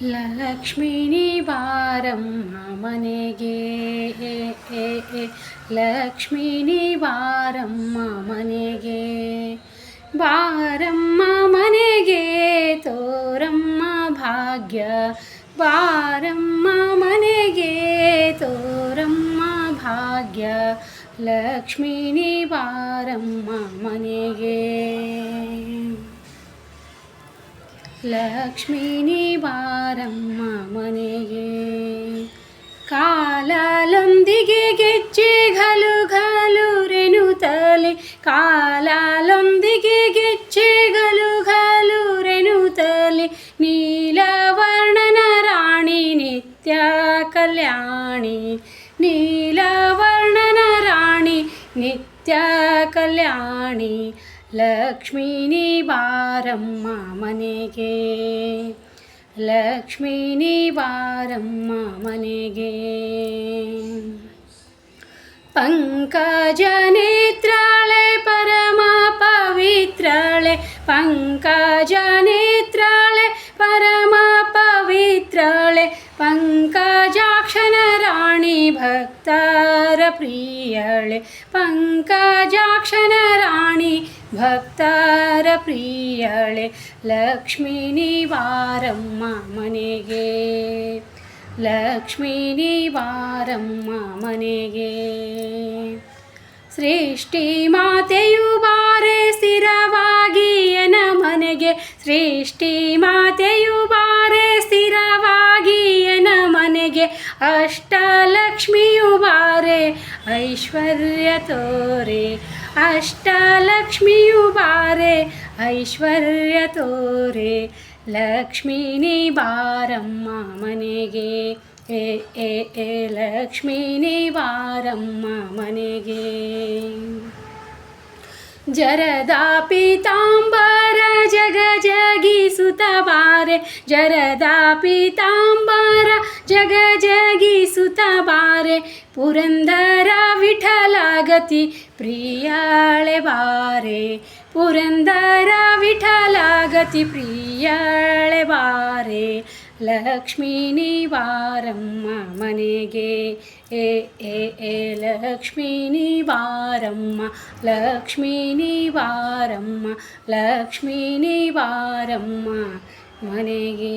ಲಕ್ಷ್ಮಿನಿ ಬಾರಮ್ಮ ಮನೆಗೆ, ಲಕ್ಷ್ಮಿನಿ ಬಾರಮ್ಮ ಮನೆಗೆ, ಬಾರಮ್ಮ ಮನೆಗೆ ತೋರಮ್ಮ ಭಾಗ್ಯ, ಬಾರಮ್ಮ ಮನೆಗೆ ತೋರಮ್ಮ ಭಾಗ್ಯ, ಲಕ್ಷ್ಮಿನಿ ಬಾರಮ್ಮ ಮನೆಗೆ, ಲಕ್ಷ್ಮಿನಿ ಬಾರಮ್ಮ ಮನೆಗೆ. ಕಾಲಲೊಂದಿಗೆ ಗೆಜ್ಜೆ ಘಲು ಘಲುರೆನುತ್ತಲೆ, ಕಾಲಲೊಂದಿಗೆ ಗೆಜ್ಜೆ ಘಲು ಘಲುರೆನುತ್ತಲೆ, ನೀಲವರ್ಣನ ರಾಣಿ ನಿತ್ಯ ಕಲ್ಯಾಣಿ, ನೀಲವರ್ಣನ ರಾಣಿ ನಿತ್ಯ ಕಲ್ಯಾಣಿ, ಲಕ್ಷ್ಮಿನಿ ಬಾರಮ್ಮ ಮನೆಗೆ, ಲಕ್ಷ್ಮಿನಿ ಬಾರಮ್ಮ ಮನೆಗೆ. ಪಂಕಜ ನೇತ್ರಾಳೆ ಪರಮ ಪವಿತ್ರಳೆ, ಪಂಕಜ ನೇತ್ರಾಳೆ ಪರಮ ಪವಿತ್ರಳೆ, ಪಂಕಜಾಕ್ಷನ ರಾಣಿ ಭಕ್ತರ ಪ್ರಿಯಳೆ, ಪಂಕಜಾಕ್ಷನ ರಾಣಿ ಭಕ್ತರ ಪ್ರಿಯಳೆ, ಲಕ್ಷ್ಮಿನಿ ಬಾರಮ್ಮ ಮನೆಗೆ, ಲಕ್ಷ್ಮಿನಿ ಬಾರಮ್ಮ ಮನೆಗೆ. ಸೃಷ್ಟಿ ಮಾತೆಯು ಬಾರೆ ಸ್ಥಿರವಾಗಿ ಎನ ಮನೆಗೆ, ಸೃಷ್ಟಿ ಮಾತೆಯು ಬಾರೆ ಸ್ಥಿರವಾಗಿ ಎನ ಮನೆಗೆ, ಅಷ್ಟಲಕ್ಷ್ಮಿಯು ಬಾರೆ ಐಶ್ವರ್ಯ ತೋರೆ, ಅಷ್ಟಲಕ್ಷ್ಮಿಯು ಬಾರೆ ಐಶ್ವರ್ಯ ತೋರೆ, ಲಕ್ಷ್ಮಿನಿ ಬಾರಮ್ಮ ಮನೆಗೆ, ಲಕ್ಷ್ಮಿನಿ ಬಾರಮ್ಮ ಮನೆಗೆ. ಜರದ ಪೀತಾಂಬರ ಜಗ ಜಗಿಸುತ್ತ ಬಾರೆ, ಜರದ ಪೀತಾಂಬರ ಜಗ ಜಗಿಸುತ್ತ ಬಾರೆ, ಪುರಂದರ ವಿಠಲಗತಿ ಪ್ರಿಯಳೆ ಬಾರೆ, ಪುರಂದರ ವಿಠಲಗತಿ ಪ್ರಿಯಳೆ ಬಾರೆ, ಲಕ್ಷ್ಮಿನಿ ಬಾರಮ್ಮ ಮನೆಗೆ, ಲಕ್ಷ್ಮಿನಿ ಬಾರಮ್ಮ, ಲಕ್ಷ್ಮಿನಿ ಬಾರಮ್ಮ, ಲಕ್ಷ್ಮಿನಿ ಬಾರಮ್ಮ ಮನೆಗೆ.